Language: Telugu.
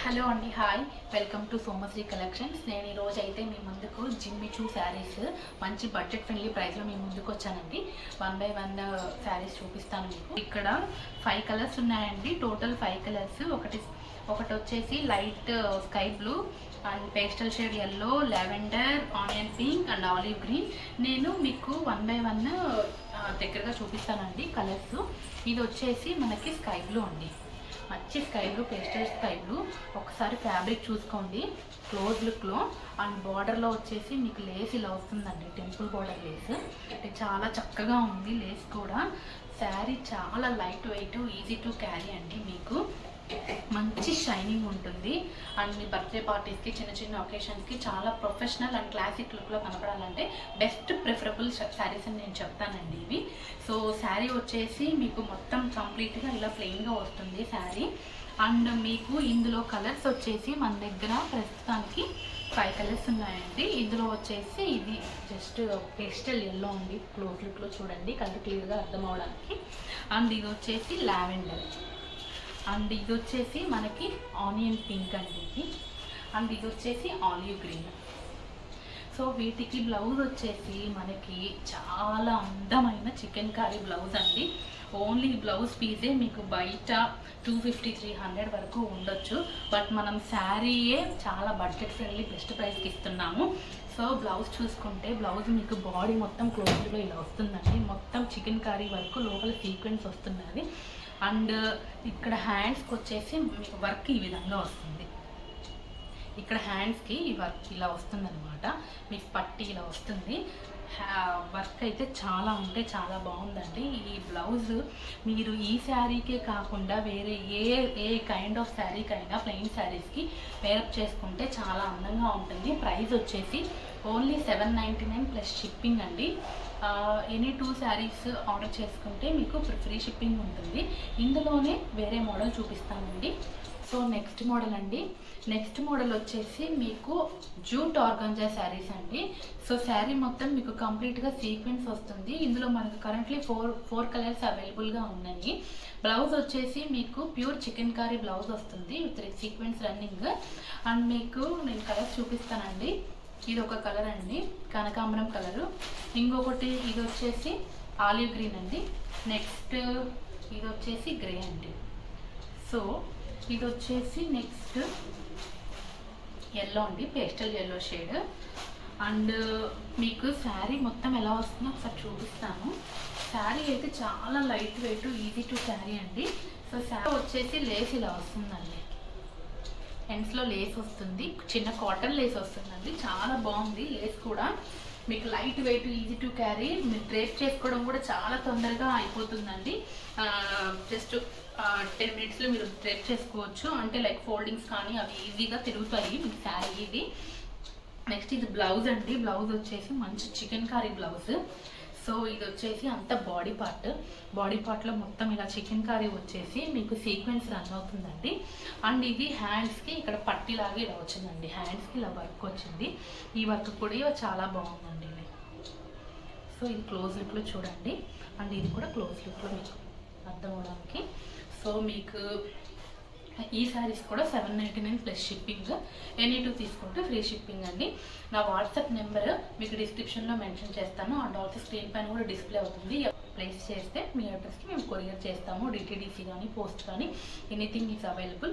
హలో అండి, hi. Welcome to Somasri collections. నేను ఈరోజు అయితే మీ ముందుకు జిమ్మిచూ శారీస్ మంచి బడ్జెట్ ఫ్రెండ్లీ ప్రైస్లో మీ ముందుకు వచ్చానండి. 1 by 1 శారీస్ చూపిస్తాను మీకు. ఇక్కడ 5 కలర్స్ ఉన్నాయండి, టోటల్ 5 కలర్స్. ఒకటి వచ్చేసి light sky blue and pastel shade yellow, lavender, onion pink and olive green. నేను మీకు 1 by 1 దగ్గరగా చూపిస్తానండి కలర్స్. ఇది వచ్చేసి మనకి స్కై బ్లూ అండి, మంచి sky blue, pastel sky blue. ఒకసారి ఫ్యాబ్రిక్ చూసుకోండి క్లోజ్ లుక్లో. అండ్ బార్డర్లో వచ్చేసి మీకు లేస్ ఇలా వస్తుందండి, టెంపుల్ బార్డర్ లేస్. చాలా చక్కగా ఉంది లేస్ కూడా. శారీ చాలా light weight, easy to carry అండి. మీకు మంచి షైనింగ్ ఉంటుంది. అండ్ మీ బర్త్డే పార్టీస్కి, చిన్న చిన్న ఒకేషన్స్కి చాలా ప్రొఫెషనల్ అండ్ క్లాసిక్ లుక్లో కనపడాలంటే బెస్ట్ ప్రిఫరబుల్ శారీస్ అని నేను చెప్తానండి ఇవి. సో శారీ వచ్చేసి మీకు మొత్తం కంప్లీట్గా ఇలా ప్లెయిన్గా వస్తుంది శారీ. అండ్ మీకు ఇందులో కలర్స్ వచ్చేసి మన దగ్గర ప్రస్తుతానికి 5 కలర్స్ ఉన్నాయండి. ఇందులో వచ్చేసి ఇది జస్ట్ పేస్టల్ ఎల్లో అండి, క్లోజ్ లుక్లో చూడండి కలర్ క్లియర్గా అర్థం అవడానికి. అండ్ ఇది వచ్చేసి లావెండర్. అండ్ ఇది వచ్చేసి మనకి ఆనియన్ పింక్ అండి ఇది. అండ్ ఇది వచ్చేసి ఆలివ్ గ్రీన్. సో వీటికి బ్లౌజ్ వచ్చేసి మనకి చాలా అందమైన చికెన్ కర్రీ బ్లౌజ్ అండి. ఓన్లీ బ్లౌజ్ పీసే మీకు బయట 250-300 వరకు ఉండొచ్చు. బట్ మనం శారీయే చాలా బడ్జెట్ ఫ్రెండ్లీ బెస్ట్ ప్రైస్కి ఇస్తున్నాము. సో బ్లౌజ్ చూసుకుంటే బ్లౌజ్ మీకు బాడీ మొత్తం క్లోజ్లో ఇలా వస్తుందండి, మొత్తం చికెన్ కర్రీ వరకు లోపల సీక్వెన్స్ వస్తున్నది. అండ్ ఇక్కడ హ్యాండ్స్కి వచ్చేసి మీకు వర్క్ ఈ విధంగా వస్తుంది. ఇక్కడ హ్యాండ్స్కి ఈ వర్క్ ఇలా వస్తుంది అనమాట, మీకు పట్టి ఇలా వస్తుంది. వర్క్ అయితే చాలా అంటే చాలా బాగుందండి. ఈ బ్లౌజ్ మీరు ఈ శారీకే కాకుండా వేరే ఏ కైండ్ ఆఫ్ శారీకైనా, ప్లెయిన్ శారీస్కి వేరప్ చేసుకుంటే చాలా అందంగా ఉంటుంది. ప్రైస్ వచ్చేసి ఓన్లీ 799 ప్లస్ షిప్పింగ్ అండి. ఎనీ 2 శారీస్ ఆర్డర్ చేసుకుంటే మీకు ఫ్రీ షిప్పింగ్ ఉంటుంది. ఇందులోనే వేరే మోడల్ చూపిస్తానండి. సో నెక్స్ట్ మోడల్ అండి, నెక్స్ట్ మోడల్ వచ్చేసి మీకు జూట్ ఆర్గాంజా శారీస్ అండి. సో శారీ మొత్తం మీకు కంప్లీట్గా సీక్వెన్స్ వస్తుంది. ఇందులో మనకు కరెంట్లీ 4 కలర్స్ అవైలబుల్గా ఉన్నాయి. బ్లౌజ్ వచ్చేసి మీకు ప్యూర్ చికెన్ కర్రీ బ్లౌజ్ వస్తుంది విత్ సీక్వెన్స్ రన్నింగ్. అండ్ మీకు నేను కలర్స్ చూపిస్తానండి. ఇది ఒక కలర్ అండి, కనకాంబరం కలరు. ఇంకొకటి ఇది వచ్చేసి ఆలివ్ గ్రీన్ అండి. నెక్స్ట్ ఇది వచ్చేసి గ్రే అండి. సో ఇది వచ్చేసి నెక్స్ట్ ఎల్లో అండి, పేస్టల్ ఎల్లో షేడ్. అండ్ మీకు శారీ మొత్తం ఎలా వస్తుందో ఒకసారి చూపిస్తాను. శారీ అయితే చాలా light weight, easy to carry అండి. సో శారీ వచ్చేసి లేస్ ఇలా వస్తుందండి, ఎండ్స్లో లేస్ వస్తుంది, చిన్న కాటన్ లేస్ వస్తుందండి. చాలా బాగుంది లేస్ కూడా. మీకు light weight, easy to carry. మీరు డ్రేప్ చేసుకోవడం కూడా చాలా తొందరగా అయిపోతుందండి. జస్ట్ 10 మినిట్స్లో మీరు డ్రేప్ చేసుకోవచ్చు. అంటే లైక్ ఫోల్డింగ్స్ కానీ అవి ఈజీగా తిరుగుతాయి మీకు శారీ ఇది. నెక్స్ట్ ఇది బ్లౌజ్ అండి. బ్లౌజ్ వచ్చేసి మంచి చికెన్ కర్రీ బ్లౌజ్. సో ఇది వచ్చేసి అంత బాడీ పార్ట్లో మొత్తం ఇలా చికెన్ కర్రీ వచ్చేసి మీకు సీక్వెన్స్ రన్ అవుతుందండి. అండ్ ఇది హ్యాండ్స్కి ఇక్కడ పట్టిలాగా ఇలా వచ్చిందండి, హ్యాండ్స్కి ఇలా వర్క్ వచ్చింది. ఈ వర్క్ కూడా చాలా బాగుందండి ఇది. సో ఇది క్లోజ్ లుక్లో చూడండి. అండ్ ఇది కూడా క్లోజ్ లుక్లో మీకు అర్థం అవడానికి. సో మీకు ఈ శారీస్ కూడా 799 ప్లస్ షిప్పింగ్. ఎనీ 2 తీసుకుంటే ఫ్రీ షిప్పింగ్ అండి. నా వాట్సాప్ నెంబర్ మీకు డిస్క్రిప్షన్లో మెన్షన్ చేస్తాను. అండ్ ఆల్సో స్క్రీన్ పైన కూడా డిస్ప్లే అవుతుంది. ప్లేస్ చేస్తే మీ అడ్రస్కి మేము కొరియర్ చేస్తాము. డిటీడీసీ కానీ, పోస్ట్ కానీ, ఎనీథింగ్ ఈజ్ అవైలబుల్.